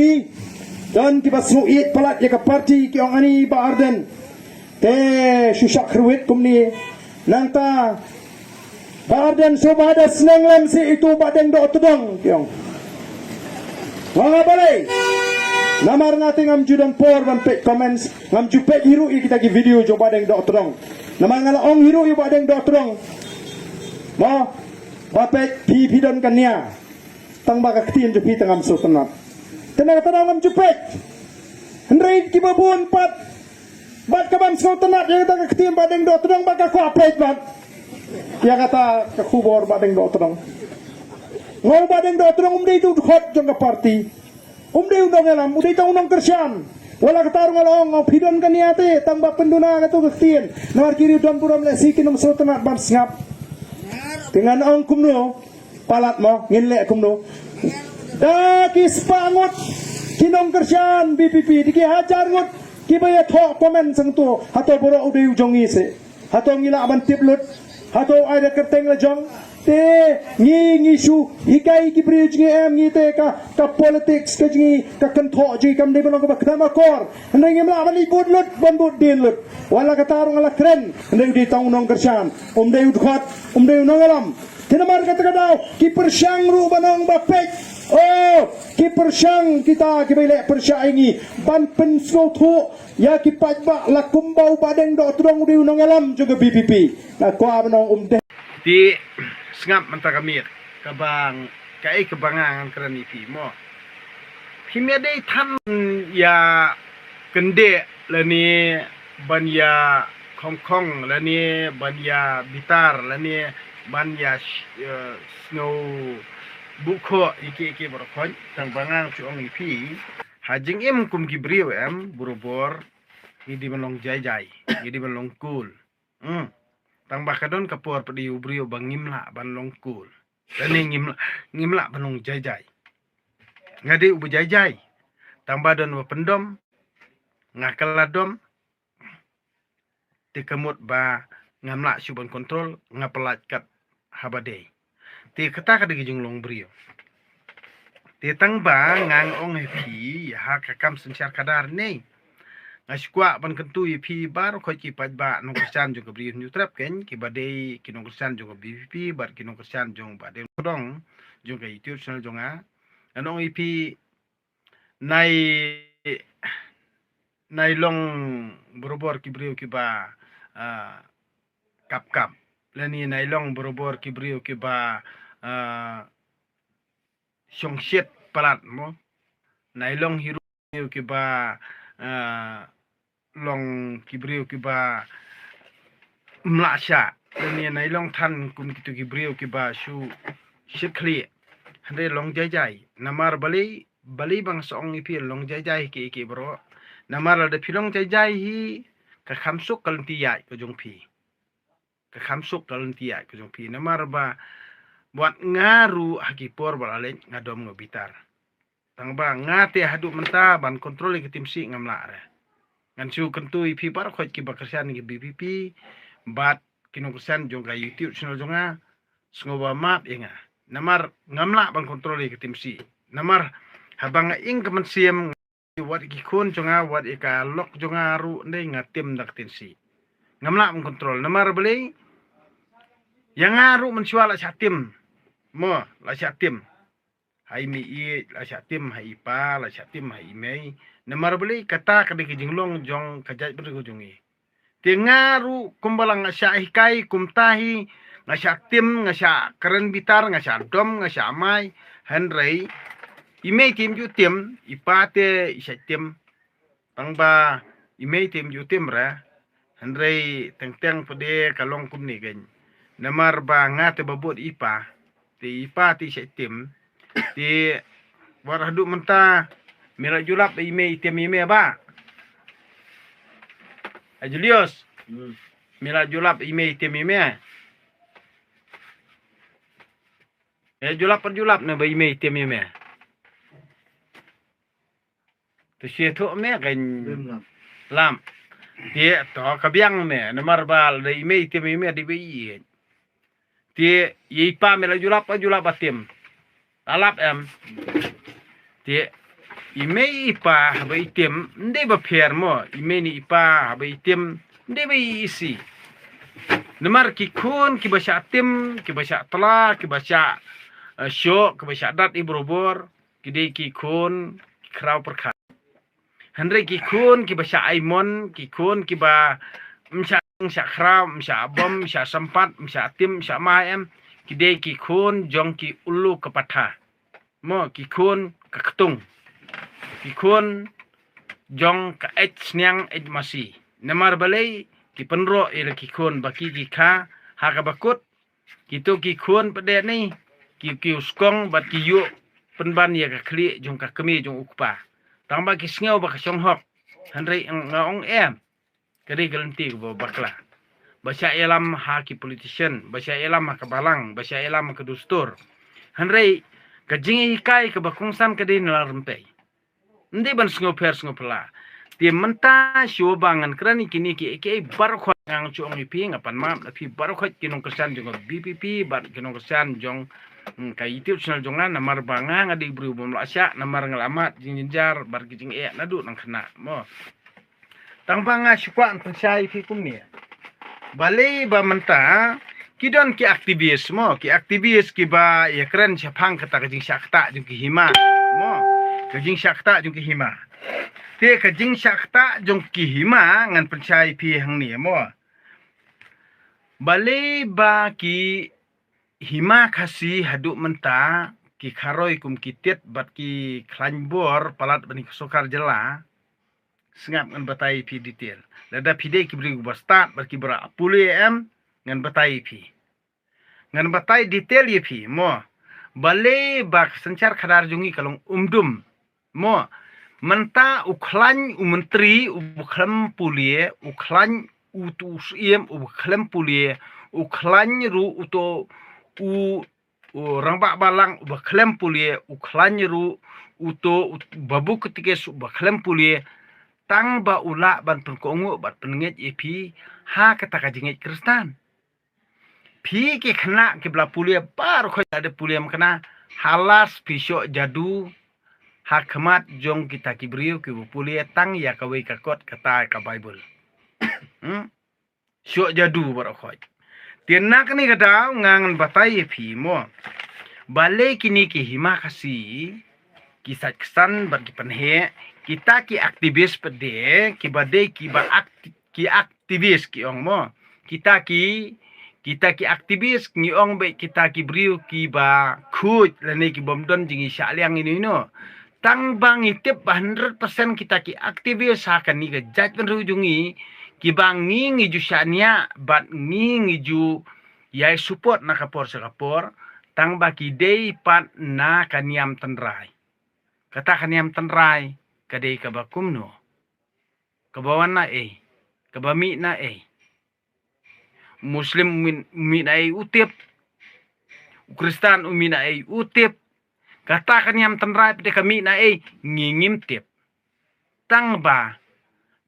parti dan kiba suit palat ya ka parti ki ong ani ba Arden te susyak ruwit kumni nang ta ba Arden so bada seneng lem si itu badeng do tudong kiong mga balay namar natin ngam judang por ban pek comments ngam jupek hiru i kita gi video jo badeng do tudong namar ngala ong hiru i badeng do tudong mo bapek pi don kania tang baka ktin jo pi tangam so tanap tenang ngam jupek Henry kibabun pat bat kabam so tanap ya kata ktin badeng do tudong baka ko apet bat ya kata kakubor badeng do tudong ngau badeng do tudong umdei tu hot jong ka parti umdei undang alam umdei tang undang kersian wala katarung along ngau pidon kaniate tang ba penduna katu ktin nawar kiri don puram le sikin so tanap ban sngap dengan ong kumno palat mo nginle kumno dakis pangot kinong kersian BPP diki hajar ngot kibaya thok komen sang tu hato boro udai ujongi se hato ngila aban tiplut hato ada kerteng la jong te ngi su hikai ki bridge ngi em ngi te ka politics ka ngi ka kentho ji kam de bano ka kama kor ndai ngi la aban ibud lut ban bud din lut wala ka tarung ala kren ndai di tang nong kersian dei udkhat dei nongalam tinamar kata daw ki persyang ru banong bapek oh ki persyang kita ki bele persyaingi ban penso thu ya ki pajba la kumbau badeng do tudong di nongalam juga BPP na ko abanong de di sengap mentah kami kabang kai kebangangan kerani pi mo himya dei tan ya kende lani ban ya Hongkong lani ban ya Bitar lani ban ya snow buko iki borokon tang bangang chuong ipi hajing em kum gibriu em burubor ngidi melong jai ngidi melong kul tang bakadon kapor pedi ubrio bangimla ban longkul dani ngimla banong jai ngadi ubu jai tang badon wa pendom ngakaladom tikemut ba ngamla suban kontrol ngapelat kat habade ti kata ka digi junglong brio ti tang ba ngang ong hepi ya kakam sensyar kadar nei ngaskwa ban kentu pi bar khoi ki pajba nong kersan jong brio nyutrap ken ki bade ki nong kersan jong BPP bar ki nong kersan jong bade kodong jong ka YouTube channel jong a anong ipi nai long borobor ki brio ki ba kap lani nai long borobor ki brio ki ba songset palat mo nai long hiru ki ba long kibrio kiba mlasha ni nai long than kum kitu kibrio kiba su shikli hande long jai namar bali bang song ipi long jai ki bro namar ada pilong jai hi ka khamsuk kaltia ko jong pi ka khamsuk kaltia ko jong pi namar ba buat ngaru hakipor balalen ngadom ngobitar tang ba ngate hadu menta ban kontrol ke tim si ngamla re ngan su kentu ipi par khoi ki bakersan ki BPP bat kinongkersan jong ka YouTube channel jonga sngoba map inga namar ngamla ban kontrol ke tim si namar habang ing kemensiam wat ki kun jonga wat ika lok jonga ru ndai ngatim dak tin si ngamla ban kontrol namar beli yang ngaru mensuala satim mo la satim hai mi i la satim hai pa la satim hai mei namar beli kata kadi jinglong jong kajat bergo jongi tengaru kumbalang ngasya hikai kumtahi ngasya tim ngasya keren bitar ngasya dom ngasya mai henrei imei tim ju tim ipate isya tim tangba imei tim ju tim ra henrei teng pede kalong kumni gen namar ba ngate babot ipa ti ipati isya tim ti waradu menta mila julap imei tim imei ba Julius mila julap imei tim imei julap per julap na ba imei tim imei tu sietu me kan lam ti to kabiang me namar bal de imei tim imei di bi ti ipa mila julap per julap tim alap em ti ime ipa haba item nde ba pier mo ime ni ipa haba item nde ba isi namar ki kun ki basha tim ki basha tala ki basha syok ki basha dat ibrobor ki de ki kun kraw perkha Henry ki kun ki basha aimon ki kun ki ba msha kraw msha bom msha sempat msha tim msha maem ki de ki kun jong ki ulu kepatha mo ki kun ka ketung ki kun jong ka ech sniang ech masi namar balai ki penro ila ki kun baki ki kha ha ka bakut ki tu ki kun pede ni ki uskong bat ki yu penban ya ka kli jong ka kemi jong ukpa tamba ki sngew ba ka song hok Henry ngong em kadi galanti ko bakla basya elam ha ki politician basya elam ha ka balang basya elam ha ka dustur Henry ka jingi kai ka bakungsan kadi nalarmpe ndi ban sngew per sngew pela ti menta syo bangan krani kini ki bar khot ngang chuang mi pi ngapan ma na pi bar khot kinong kesan jong BPP bar kinong kesan jong ka YouTube channel jongan namar banga ngadi bru bom lasya namar ngalamat jinjar bar kijing nadu nang kena mo tang banga syukwa an pensai pi kum ni bale ba menta kidon ki aktivis mo ki aktivis ki ba ya kran syapang kata kijing syakta jong ki hima mo kijing syakta jong ki hima te ka jing syakta jong ki hima ngan percaya pi hang ni mo bale ba ki hima khasi haduk menta ki kharoi kum kitet bat ki klanbor palat bani sokar jela sengap ngan batai pi detail lada pi de ki bri start bat ki bra puli ngan batai pi ngan batai detail ye pi mo bale ba sencar khadar jungi kalong umdum mo menta uklan umentri uklam pulie uklan utus iem uklam pulie uklan ru uto rangba balang uklam pulie uklan ru uto babu ketikes uklam pulie tang ba ula ban pengkongu bat penget epi ha kata kajinget kristan pi ke kena ke bla pulie bar kho ada pulie kena halas pisok jadu hakmat jong kita kibriu ki pulie tang ya kawe kakot kata ka bible syok jadu barokhoi tinak ni kata ngangan batai pi mo bale kini ki hima kasi kisat kesan bagi penhe kita ki aktivis pede ki bade ki ba ki aktivis ki ong mo kita ki aktivis ni ong be kita ki briu ki ba khut lane ki bomdon jingi syaliang ini no tang bang itip 100% kita ki aktivis akan ni ke judgment rujungi ki bang ngi ju syania bat ngi ju yai support na kapor sakapor tang ba ki dei pat na kaniam tenrai kata kaniam tenrai kadei ka bakum no kabawan na kabami na muslim mi na utip kristan umi na utip kata kaniam tenrai pede kami na ngingim tip tang ba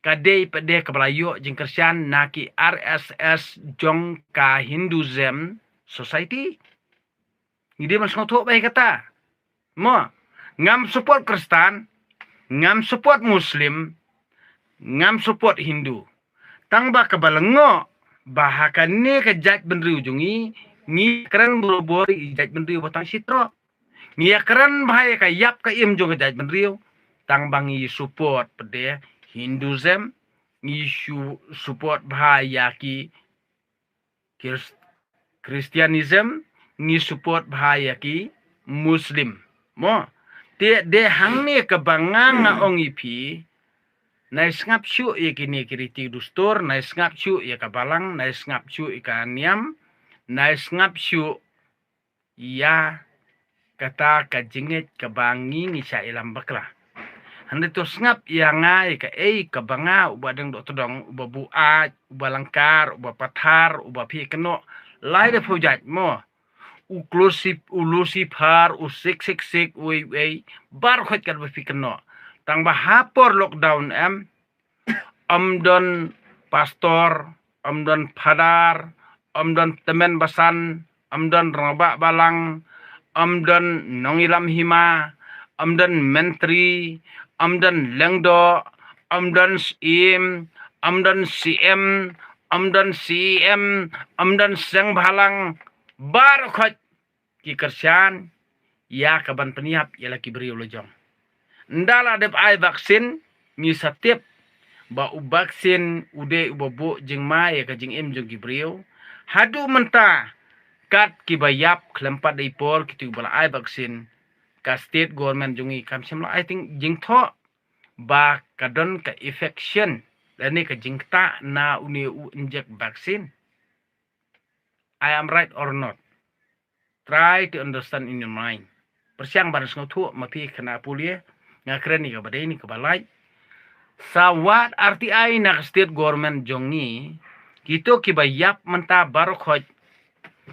kadei pede kabalayo jing Kristen naki RSS jong ka Hinduism Society ngide mas ngotok bai kata mo ngam support Kristen ngam support Muslim ngam support Hindu tang ba kabalengo bahakan ne ka jat benriu jungi ngi kran borobori jat benriu batang sitro ngi kran bahaya ka yap ka im jong jat benriu tang bangi support pede Hinduism ngi support bahaya ki Christianism ngi support bahaya ki Muslim mo de hang ne ka bangang ong ipi nai ngap chu ye kini kiriti dustur nai ngap chu ye ka balang nai ngap chu ka niam nai ngap chu ya kata ka jinget ka bangi ni sa ilam bakla hande to ngap ya ngai ka ka banga ubadeng dok todong ubabu a ubalangkar ubapathar ubapi keno lai de project mo ulusip har sik we bar khot kan bapi keno tang bahapor lockdown amdon pastor amdon padar amdon temen basan amdon raba balang amdon nongilam hima amdan menteri, amdan lengdo, amdan im, amdan CM, amdan CM, amdan seng bhalang bar khot ki kersian ya kaban peniap ya laki beri ulojong. Ndala dep ai vaksin ni setiap ba u vaksin ude ubobo jeng ma ya ka jeng em jeng gibreu hadu menta kat ki bayap klempat ipor kitu bala ai vaksin ka state government jungi kam semla I think jeng tho ba kadon ka infection lani ka jeng ta na uni u inject vaksin. I am right or not? Try to understand in your mind. Persiang baris ngotu mapi kena pulia ngakren ni ka badai ni ka balai. Sawat RTI nak state government jongi kito kibayap menta baru khoj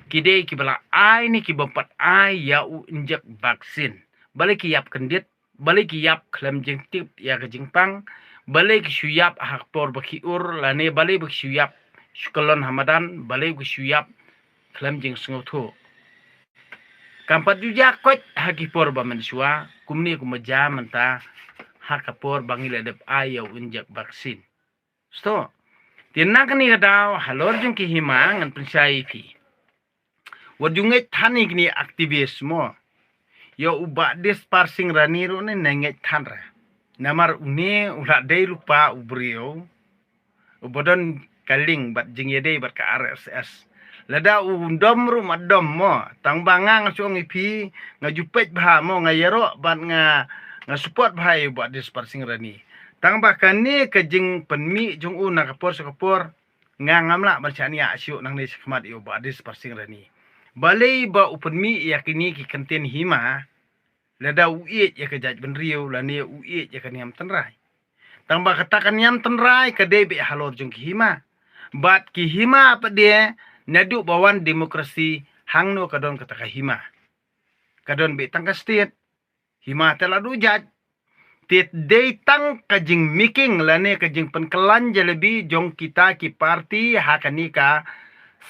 kide kibala ai ni kibampat ai ya u injek vaksin balik kiyap kendit balik kiyap klem jeng tip ya ke jengpang balik suyap hakpor bakiur lane balik suyap sukalon hamadan balik suyap klem jeng sengoto kampat jujak kot hakipor ba mensua kumni kumaja menta hakapor bangil edep ayau injek vaksin. Sto, tinang ni kadaw halor jeng kihima ngan pensai pi. Wajunget tani kini aktivismo. Yo ubak des parsing raniro ni nenget tanra. Namar une ulah day lupa ubrio. Ubodon kaling bat jeng yede bat ka RSS. Lada undom rum adom mo. Tang bangang suang ipi ngajupet bah mo ngayero bat nga support bahai buat dis parsing rani. Tang bahkan ni kejeng penmi jung u nak kapor ngamla bercani asyuk nang ni sekhmat yo buat dis parsing rani. Balai ba upenmi yakini ki kenten hima lada uiet ya kejaj benriu lani uiet ya kaniam tenrai. Tang bah katakan niam tenrai kadai be halor jung ki hima. Bat ki hima apa dia nadu bawan demokrasi hangno kadon kataka hima. Kadon be tangka state hima telah dujat. Tit datang kajing miking lane kajing penkelan jalebi jong kita ki parti hakanika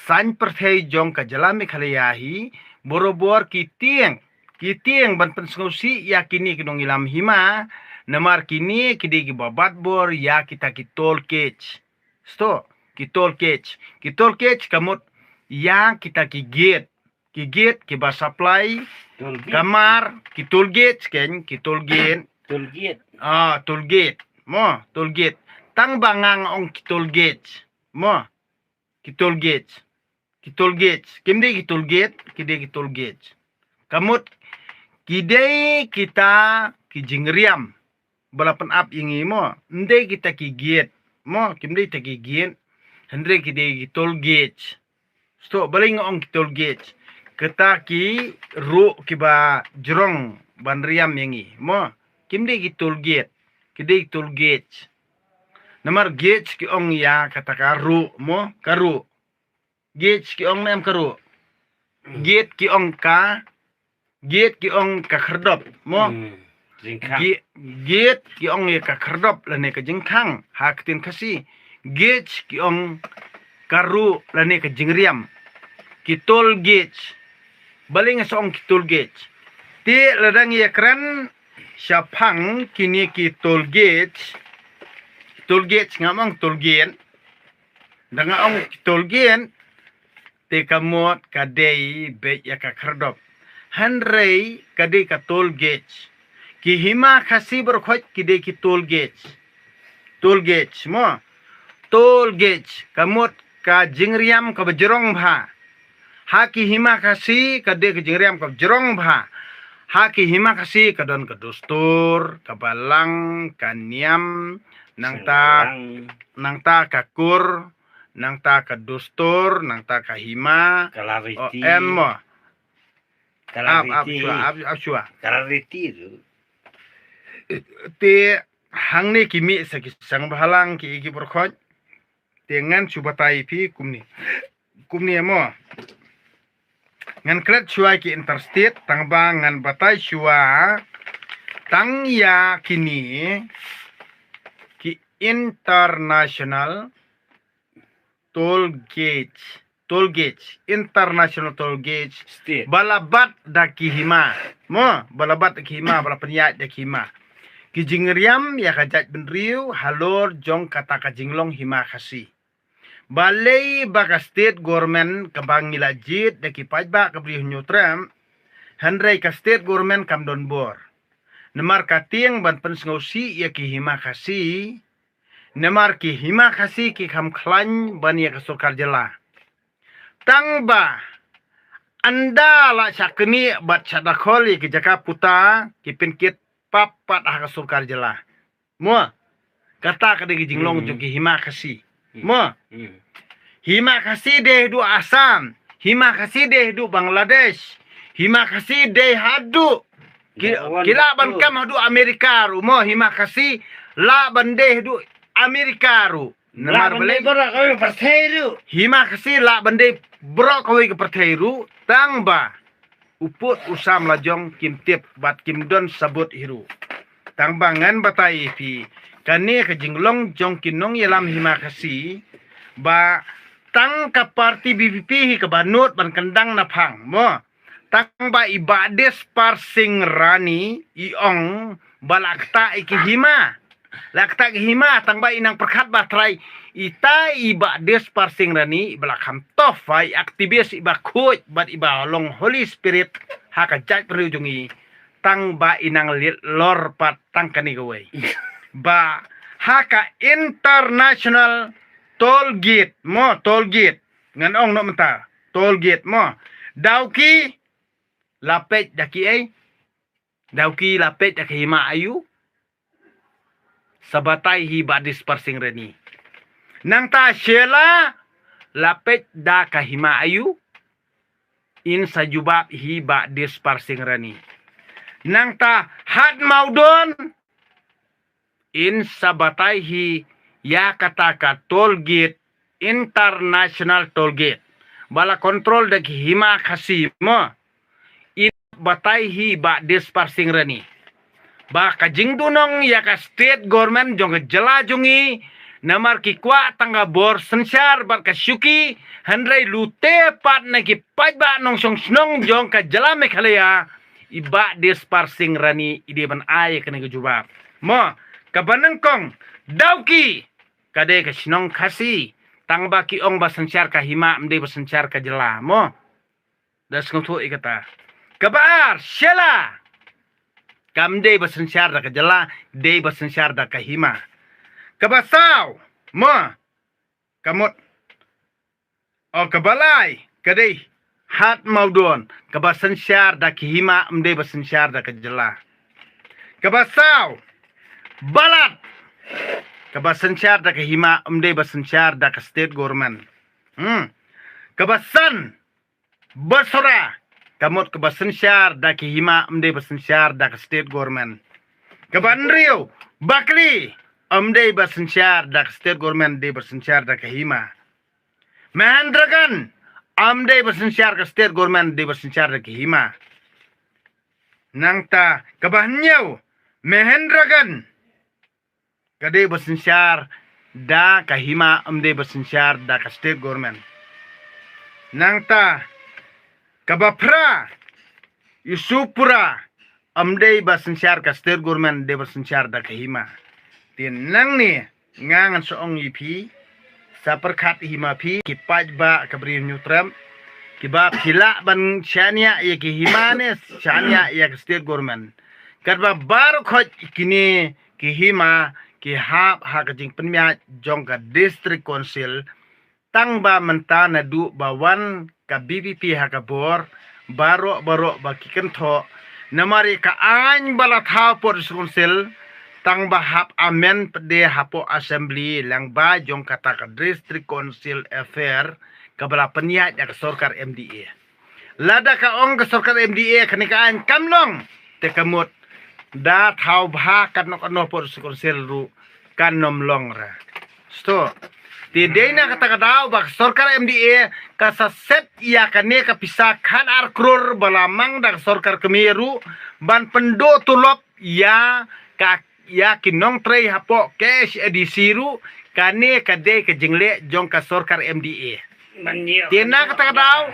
san perthai jong ka jalami khaliyahi borobor ki tieng ban pensausi yakini kinong ilam hima namar kini kidi ki babat bor ya kita ki tol kech. Sto ki tol kech kamot ya kita ki gate ki ba supply kamar ki toll gate ken ki toll gate toll gate mo toll gate tang bangang ong ki toll gate mo ki toll gate kimde ki toll gate kide ki toll gate kamut kide kita ki jingriam balapan up ingi mo nde kita ki gate mo kimde ta ki gate hendre kide ki toll gate sto baling ong ki toll gate keta ki ru ki ba jrong banriam yangi mo kimde ki toll gate kide ki toll gate namar gate ki ong ya kata karu mo karu gate ki ong nem karu gate ki ong ka kherdop mo gate ki ong ya ka kherdop lane ka jengkhang haktin kasi gate ki ong karu lane ka jingriam ki toll gate baling song ki toll gate ti ladang ya kran syapang kini ki toll gate ngamang toll gate danga ong ki toll gate te kamot kadei be ya ka kherdop hanrei kadei ka toll gate ki hima khasi berkhot kidei ki toll gate mo toll gate kamot ka jingriam ka bajrong bha haki hima kasi kadei ka jingriam ka bajrong bha haki hima kasi kadon ka dostur ka balang ka niam nang ta kakur nang ta ka dostur nang ta ka hima Clarity. mo Clarity. Clarity itu. te hangni kimi sang bahalang ki iki berkhot dengan subatai pi kumni mo ngan kret shua ki interstate tang bang ngan batai shua tang ya kini ki international toll gate toll gauge, international toll gauge, State. balabat daki hima. Mo, balabat daki hima, bala penyat daki hima. Kijingriam ya kajat benriu halor jong kata kajinglong hima kasi. Balai baka state government kabang milajit daki pajba kabriu nyutram. Handrai ka state government kam don bor. Nemar kating ban pensngausi ya ki hima kasi. Nemar ki hima kasi ki kam klan ban ya ka surkar jela. Tangba anda la sakni bat sadakol ya ki jaka puta ki pinkit papat ha ka surkar jela. Mo kata ka de jinglong jong ki hima kasi. Mo hima kasi de du Assam, hima kasi de du Bangladesh, hima kasi de hadu kila ban kam hadu Amerika ru mo hima kasi la ban de du Amerika ru. Namar Balik balik berak kami perseru. hima kasi la ban de bro kawi ke perteru tangba uput usam lajong kim tip bat kim don sabut hiru. Tangbangan batai pi kani ke jinglong jong kinong yelam hima kasi ba tang ka parti BBP hi ka banut ban kendang na phang mo tang ba ibades parsing rani iong balakta iki hima lakta ki hima tang ba inang perkhat ba trai ita ibades parsing rani balakam tofai aktivis iba khoj bat iba long Holy Spirit ha ka jat perujungi tang ba inang lor pat tang kani gawai ba haka international toll gate mo toll gate ngan ong no menta toll gate mo dauki lapet daki ai dauki lapet daki hima ayu sabatai hi badis parsing reni nang ta shela lapet da ka hima ayu in sajubab hi badis parsing reni nang ta had maudon in sabatai hi ya kataka toll gate international toll gate bala kontrol daki hima kasi mo in batai hi ba disparsing rani ba kajing dunong ya ka state government jong jela jungi namar ki kwa tangga bor sensar bar ka syuki handrai lute pat na ki pajba nong song snong jong ka jela mekhalaya iba disparsing rani ide ban ay kene jubab mo kabanang kong dauki kade ka sinong kasi tangba ki ong basensyar ka hima mde basensyar ka jela mo das ngoto ikata kabar shela kamde basensyar da ka jela de basensyar da ka hima kabasaw mo kamot o kabalai kade hat maudon kabasensyar da ki hima mde basensyar da ka jela kabasaw balat kabasensyar da kahima umde basensyar da ka state government kabasan basura kamot kabasensyar da kahima umde basensyar da ka state government kabanrio bakli umde basensyar da ka state government de basensyar da kahima mahendragan umde basensyar ka state government de basensyar da kahima nangta kabahnyau mahendragan kade basensyar da kahima umde basensyar da ka state government nangta kabapra Yusupura umde basensyar ka state government de basensyar da kahima tin nang ni ngangan soong ipi sa perkhat hima pi kipaj ba kabri nyutram kiba pila ban syania ya kahima ne syania ya ka state government kadba bar khoj kini kahima ki hap ha kajing penmia jong ka district council tang ba menta na du bawan ka BBP ha ka bor baro ba kiken tho namari ka an bala tha por council tang ba hap amen pede hapo assembly lang ba jong kata ka district council affair ka bala penia ya ka sarkar MDA lada ka ong ka sarkar MDA kanikaan kamlong te kamot da thau bha kan no por council ru kanom long ra sto ti dena kata kadau bak sarkar MDA ka sa set ya kane ka pisa khan ar kror balamang da sarkar kemeru ban pendo tulop ya ka ya kinong trei hapo cash edisiru kane kade ke jingle jong ka sarkar MDA Tina kata daw,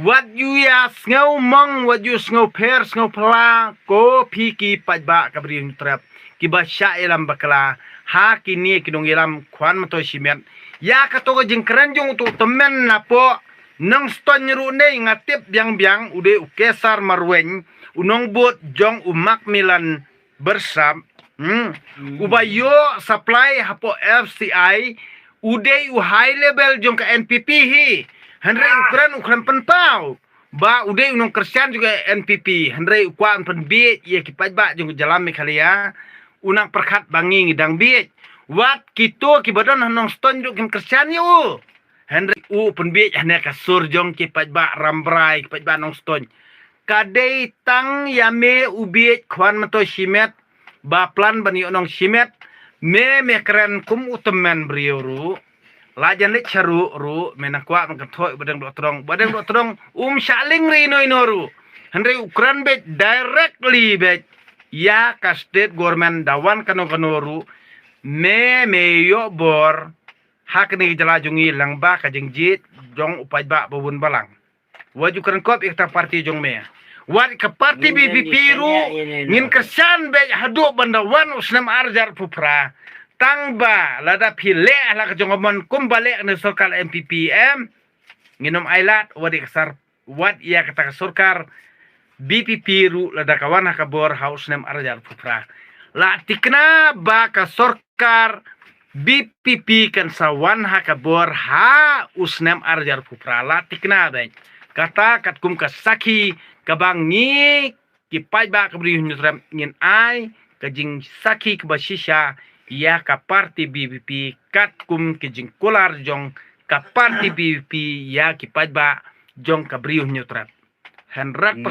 what you ya sngau mong, what you sngau per, sngau pala, ko piki pajba kabri trap, kiba sya ilam bakala, ha kini kidong ilam kwan mato simet, ya kato ko jing keranjung tu temen na po, nang ston nyeru ne ngatip biang ude ukesar marweng, unong bot jong umak milan bersam, ubayo supply hapo FCI, ude u high level jong ke NPP hi. Henry ukuran pentau. Ba ude unong Kristen juga NPP. Henry ukuan penbiet ia kipat ba jong jalan mekalia. Unang perkat bangi ngidang biet. Wat kito kibadon hanong ston jong kim Kristen yu. Henry penbiet hanya kasur jong kipat ba rambrai kipat ba nong ston. Kadai tang yame ubiet kwan mato simet. Ba plan bani onong simet. Me keren kum utemen beriuru. Lajan lek caru ru menakwa mengkatoi badang dok terong syaling rinoi noru. Henry ukuran bet directly bet ya ka state government dawan kanoru me yo bor hak ni jalajungi langba ka jengjit jong upaj ba bubun balang. Waju keren kop ikta parti jong me. Wat ke parti BBP ru ngin kesan bet hadu bandawan usnam arjar pupra. Tang ba lada pile ala kejongomon kumbalik ni sorkar MPPM nginom ailat wadi kasar wad ia kata sorkar BPP ru lada kawan hakabor haus nem arjar pupra la tikna ba ka sorkar BPP kan sawan hakabor ha usnem arjar pupra la tikna ben kata katkum kasaki kabang ni kipai ba kabri nyutram ngin ai kajing saki kebasisha ya ka parti BBP kat kum kijing kular jong ka parti BBP ya kipaj ba jong ka briuh nyutrat 100%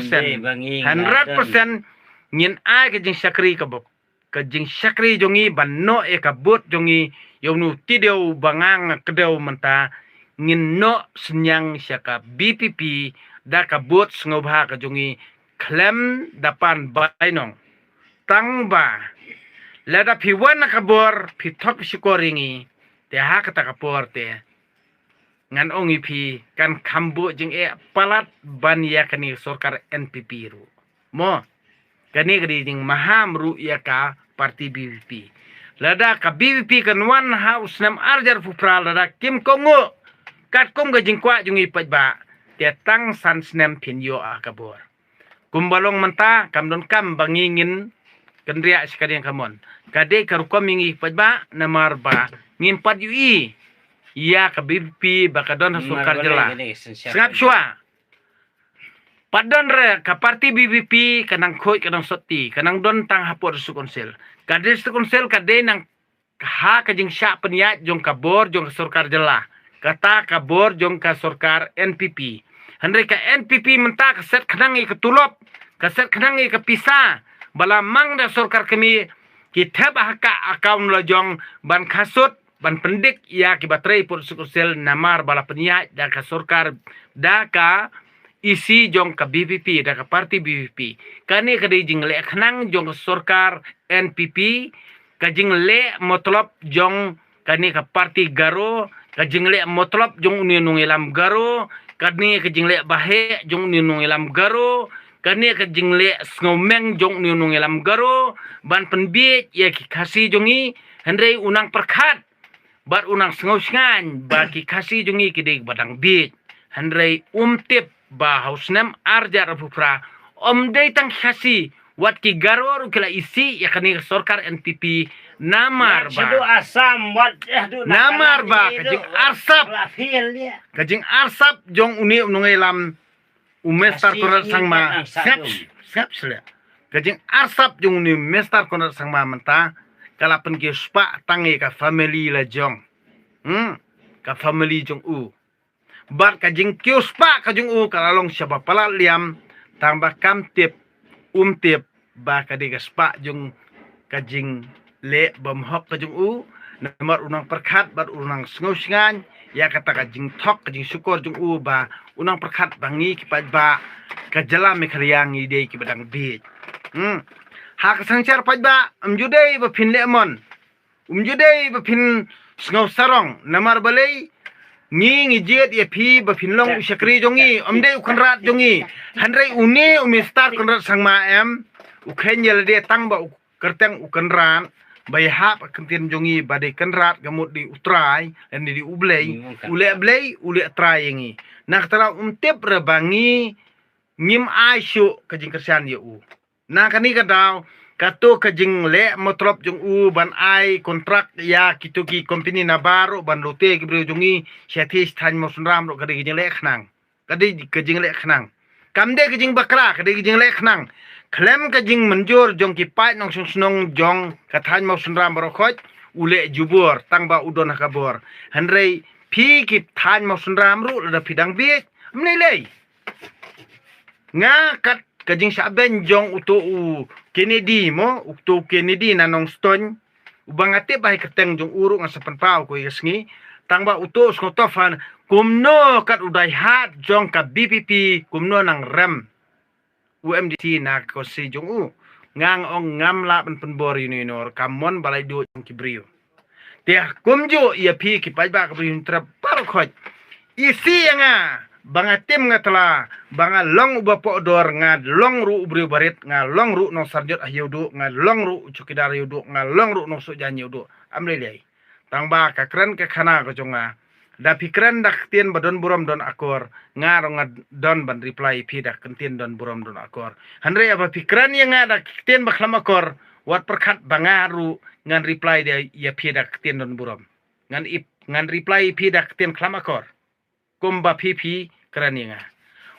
ngin ai kijing syakri ka bok kijing syakri jongi banno e ka bot jongi yonu tideu bangang kedeu menta ngin no senyang syaka BPP da ka bot ngobha ka jongi klem dapan bainong tangba lada piwan nakabor pitok sikoringi te ha kata kapor te ngan ongi pi kan kambu jeng palat ban ya kani sorkar NPP ru mo kani gadi jeng maham ru ya ka parti BBP lada ka BBP kan one house nam arjar pupra lada kim kongo kat kom gajing kwa jungi pajba te tang san snem pinyo akabor kumbalong menta kamdon kam bangingin kendria sekali yang kamon kade karukom mingi pajba namar ba ngin pad ui ya ka BBP bakadon hasukar jela sengap syua padon re ka parti BBP kanang khoi kanang soti kanang don tang hapor su konsel kade su konsel kade nang ha kajing sya peniat jong kabor jong surkar jela kata kabor jong ka surkar NPP handre ka NPP menta ka set khanangi ketulop ka set khanangi ka pisa bala mang da sorkar kami kita bahaka akaun lajong ban kasut ban pendik ya ki baterai pur sukusel namar bala peniat da ka sorkar da ka isi jong ka BBP da ka parti BBP kani ka jing le khnang jong sorkar NPP ka jing le motlop jong kani ka parti garo ka jing le motlop jong unung ilam garo kani ka jing le bahe jong unung ilam garo kani ka jingle ngomeng jong nunung elam garo ban penbiet ya ki kasi jongi hendrei unang perkat bar unang sngosngan ba ki kasi jongi kideg badang biet hendrei umtip ba hausnem arjar pupra dei tang kasi wat ki garo ru kila isi ya kani sorkar NPP namar ba asam wat namar ba kajing arsap jong uni unung elam umestar konar sangma siap sila kajing arsap jong ni mestar konar sangma menta kalapan ke spa tangi ka family la jong ka family jong bar kajing kiuspa kajing kalalong siapa pala liam tambah kamtip umtip ba kadiga spa jong kajing le bamhok kajing namar unang perkat bar unang sngosngan ya kata kajing tok kajing syukur jong ba unang perkat bangi kipat ba kajala mekaliang ide ki badang bit ha kasangchar paj ba umjudai ba pin lemon umjudai ba pin sngau sarong namar balai ngi jet ya phi ba phin long ushakri jongi amde ukhanrat jongi handrai une umistar kanrat sangma em ukhen yel de tang ba kerteng ukanran bai hap kentin jongi badai kanrat gamut di utrai dan di ublei ule blei ule trai ngi nak tara tip rebangi ngim aisyu kajing kersian ya u na kani kadau kato kajing le motrop jong u ban ai kontrak ya kituki company na baru ban lote ki bro jongi sethi stan mo sunram ro kadi kajing le khnang kadi kajing le khnang kamde kajing bakra kadi kajing le khnang klem kajing menjur jong ki pai nong snong jong kathan mo sunram ro khoj ule jubur tangba udon kabor hanrei phi ki than mo sunram ru da pidang bi mnei nga kat kajing saben jong uto u Kennedy mo uto Kennedy nanong stone ubangate bahay keteng jong uru nga sa panpaw ko yasngi tangba uto skotofan kumno kat uday hat jong ka BPP kumno nang rem UMDC na ko si jong u ngang ong ngamla penbor yunor kamon balay do jong kibriyo dia kumjo ia pi ki pajba ka brin trap parkhoj isi nga banga tim nga tala banga long uba po dor nga long ru ubri barit nga long ru no sarjot ahyudu nga long ru chukidar yudu nga long ru no sujan yudu amle lei tangba ka kren ke khana ko jonga da pikran dak tien badon buram don akor nga ro nga don ban reply pi dak tien don buram don akor hanre aba pikran yang nga dak tien bakhlam akor wat perkhat banga ru ngan reply dia ya pi dak tien don buram ngan reply pi dak tien khlam akor kumba pipi kerania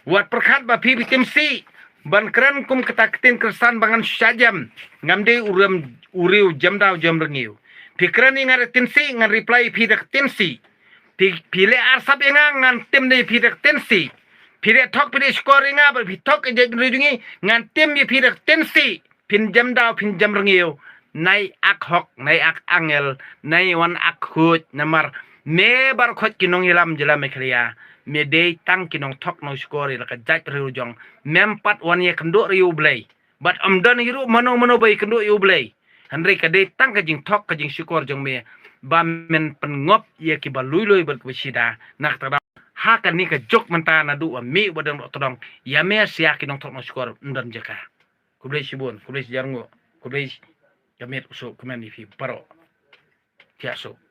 wat perkhat ba pipi timsi ban keren kum ketaktin kersan bangan sajam ngamde uriu jam daw jam rengiu pikran ngar tinsi ngan reply pidak tinsi pile arsap ngan tim ne pidak tinsi pile tok pile score nga ba pitok je ridungi ngan tim ye pidak tinsi pin jam daw pin jam rengiu nai ak hok nai ak angel nai wan ak hut namar me bar khot kinong hilam jela meklia me de tang kinong tok no score la ka jat riu jong mem pat wan ye kendo riu blai but amdan hiru mano bai kendo yu blai hanre ka de tang ka jing tok ka jing score jong me ba men pengop ye ki ba lui ber kwsida nak ta ha kan ni ka jok menta na du mi bodang todong ya me sia kinong tok no score ndan jaka kublai sibun kublai jarngo kublai jamet usuk kemen fi paro tiaso